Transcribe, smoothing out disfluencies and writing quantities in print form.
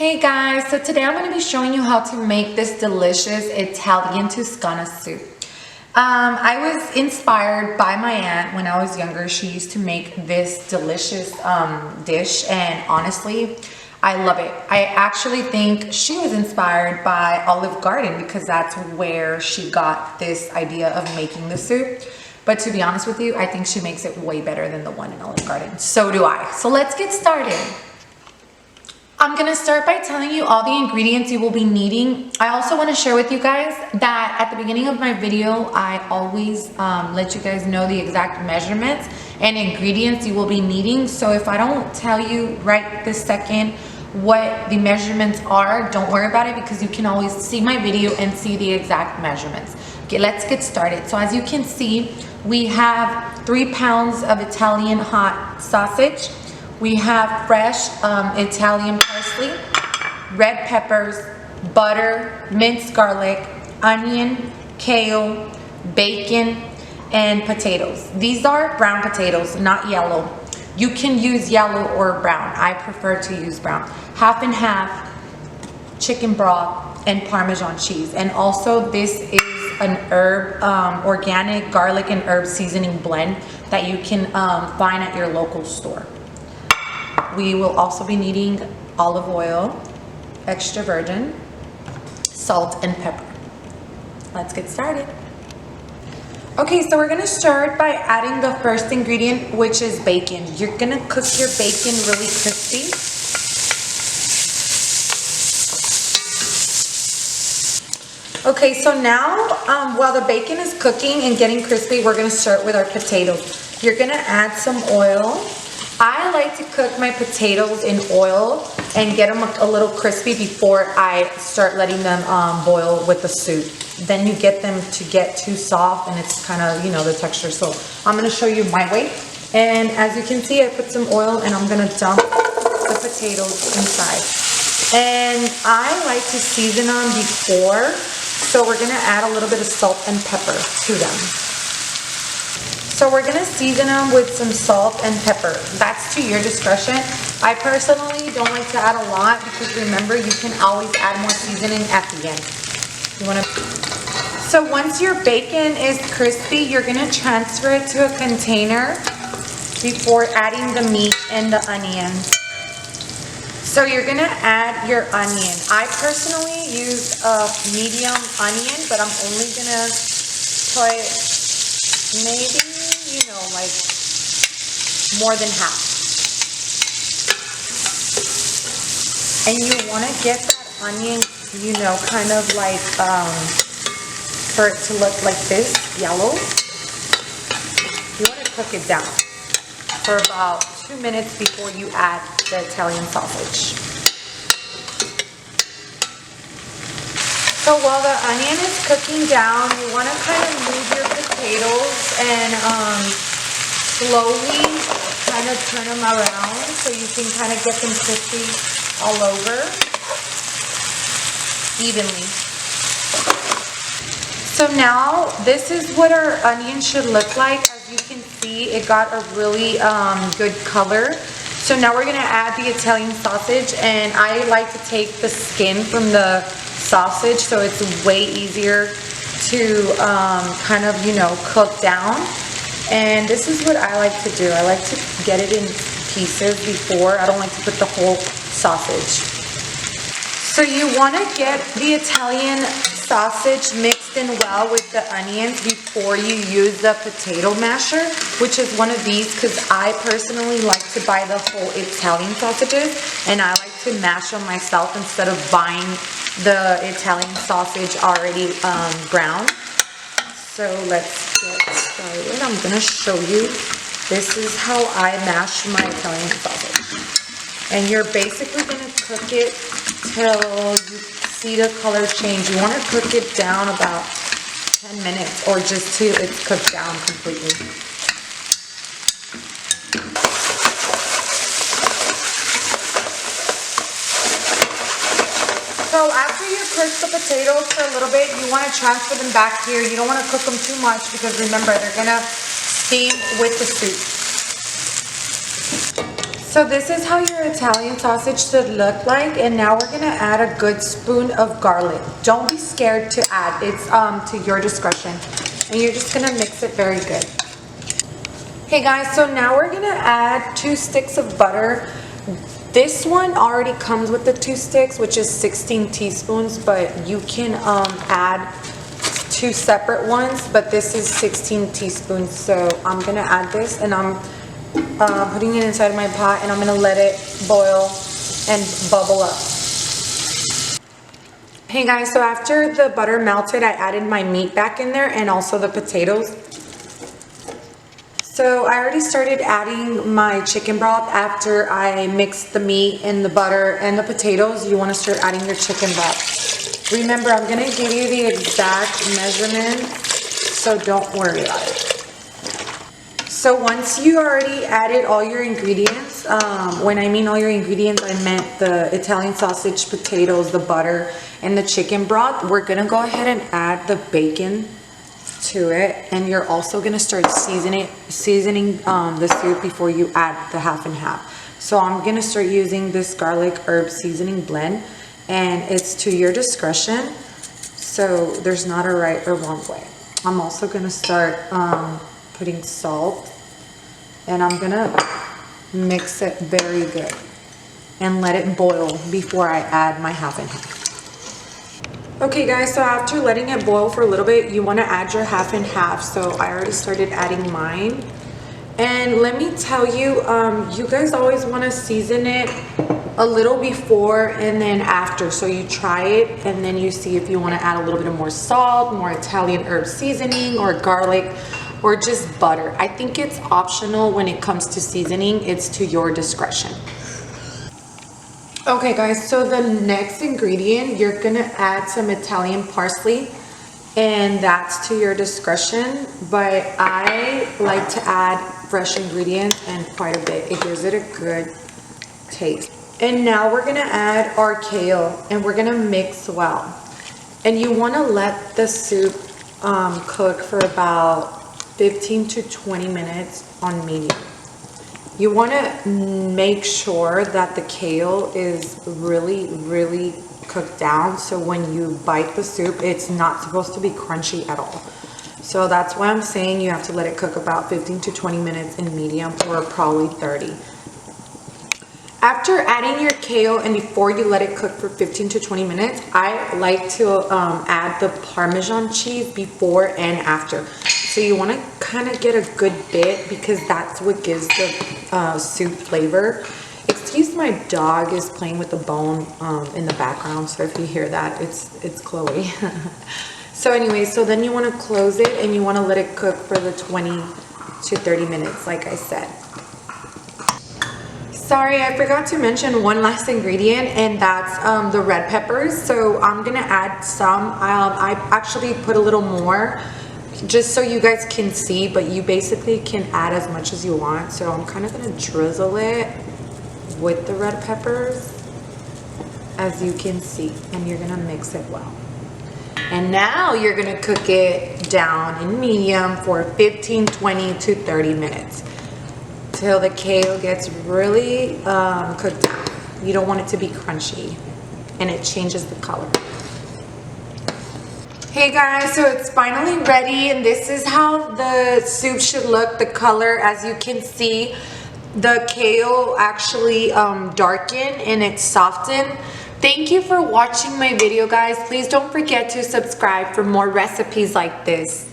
Hey guys, so today I'm going to be showing you how to make this delicious Italian Toscana soup. I was inspired by my aunt when I was younger. She used to make this delicious dish, and honestly, I love it. I actually think she was inspired by Olive Garden because that's where she got this idea of making the soup. But to be honest with you, I think she makes it way better than the one in Olive Garden. So do I. So let's get started. I'm gonna start by telling you all the ingredients you will be needing. I also want to share with you guys that at the beginning of my video, I always let you guys know the exact measurements and ingredients you will be needing. So if I don't tell you right this second what the measurements are, don't worry about it because you can always see my video and see the exact measurements. Okay, let's get started. So as you can see, we have 3 pounds of Italian hot sausage. We have fresh Italian parsley, red peppers, butter, minced garlic, onion, kale, bacon, and potatoes. These are brown potatoes, not yellow. You can use yellow or brown. I prefer to use brown. Half and half chicken broth and Parmesan cheese. And also this is an herb, organic garlic and herb seasoning blend that you can find at your local store. We will also be needing olive oil, extra virgin, salt, and pepper. Let's get started. Okay, so we're gonna start by adding the first ingredient, which is bacon. You're gonna cook your bacon really crispy. Okay, so now while the bacon is cooking and getting crispy, we're gonna start with our potatoes. You're gonna add some oil. I like to cook my potatoes in oil and get them a little crispy before I start letting them boil with the soup. Then you get them to get too soft and it's kind of, you know, the texture. So I'm going to show you my way. And as you can see, I put some oil and I'm going to dump the potatoes inside. And I like to season them before. So we're going to add a little bit of salt and pepper to them. So we're gonna season them with some salt and pepper. That's to your discretion. I personally don't like to add a lot because remember, you can always add more seasoning at the end. So once your bacon is crispy, you're gonna transfer it to a container before adding the meat and the onions. So you're gonna add your onion. I personally use a medium onion, but I'm only gonna put maybe, you know, like more than half. And you want to get that onion, you know, kind of like for it to look like this, yellow. You want to cook it down for about 2 minutes before you add the Italian sausage. So while the onion is cooking down, you want to kind of move your potatoes and slowly kind of turn them around so you can kind of get them crispy all over evenly. So now this is what our onion should look like. As you can see, it got a really good color. So now we're going to add the Italian sausage, and I like to take the skin from the sausage so it's way easier to kind of, you know, cook down. And this is what I like to do. I like to get it in pieces before. I don't like to put the whole sausage. So you want to get the Italian sausage mixed in well with the onions before you use the potato masher, which is one of these because I personally like to buy the whole Italian sausages and I like to mash them myself instead of buying the Italian sausage already brown. So let's get started. I'm going to show you. This is how I mash my Italian sausage. And you're basically going to cook it till you see the color change. You want to cook it down about 10 minutes or just till it's cooked down completely. So after you cook the potatoes for a little bit, you want to transfer them back here. You don't want to cook them too much because remember, they're going to steam with the soup. So this is how your Italian sausage should look like, and now we're gonna add a good spoon of garlic. Don't be scared to add, it's to your discretion. And you're just gonna mix it very good. Hey guys, so now we're gonna add 2 sticks of butter. This one already comes with the 2 sticks, which is 16 teaspoons, but you can add 2 separate ones, but this is 16 teaspoons. So I'm gonna add this, and I'm putting it inside my pot, and I'm gonna let it boil and bubble up. Hey guys, so after the butter melted, I added my meat back in there and also the potatoes. So I already started adding my chicken broth after I mixed the meat and the butter and the potatoes. You want to start adding your chicken broth. Remember, I'm going to give you the exact measurements, so don't worry about it. So once you already added all your ingredients, when I mean all your ingredients, I meant the Italian sausage, potatoes, the butter, and the chicken broth. We're gonna go ahead and add the bacon to it, and you're also gonna start seasoning the soup before you add the half and half. So I'm gonna start using this garlic herb seasoning blend, and it's to your discretion. So there's not a right or wrong way. I'm also gonna start putting salt, and I'm gonna mix it very good and let it boil before I add my half and half. Okay guys, so after letting it boil for a little bit, you want to add your half and half. So I already started adding mine, and let me tell you, you guys always want to season it a little before and then after. So you try it and then you see if you want to add a little bit of more salt, more Italian herb seasoning, or garlic, or just butter. I think it's optional when it comes to seasoning. It's to your discretion. Okay guys, so the next ingredient, you're gonna add some Italian parsley, and that's to your discretion, but I like to add fresh ingredients and quite a bit. It gives it a good taste. And now we're gonna add our kale, and we're gonna mix well. And you wanna let the soup cook for about 15 to 20 minutes on medium. You want to make sure that the kale is really cooked down, so when you bite the soup, it's not supposed to be crunchy at all. So that's why I'm saying you have to let it cook about 15 to 20 minutes in medium, or probably 30. After adding your kale and before you let it cook for 15 to 20 minutes, I like to add the Parmesan cheese before and after. So you want to kind of get a good bit, because that's what gives the soup flavor. Excuse, my dog is playing with the bone in the background, so if you hear that, it's Chloe. So anyway, so then you want to close it, and you want to let it cook for the 20 to 30 minutes, like I said. Sorry, I forgot to mention one last ingredient, and that's the red peppers. So I'm gonna add some. I actually put a little more, just so you guys can see, but you basically can add as much as you want. So I'm kind of gonna drizzle it with the red peppers, as you can see, and you're gonna mix it well. And now you're gonna cook it down in medium for 15, 20 to 30 minutes till the kale gets really cooked down. You don't want it to be crunchy, and it changes the color. Hey guys, so it's finally ready, and this is how the soup should look. The color, as you can see, the kale actually darkened and it softened. Thank you for watching my video, guys. Please don't forget to subscribe for more recipes like this.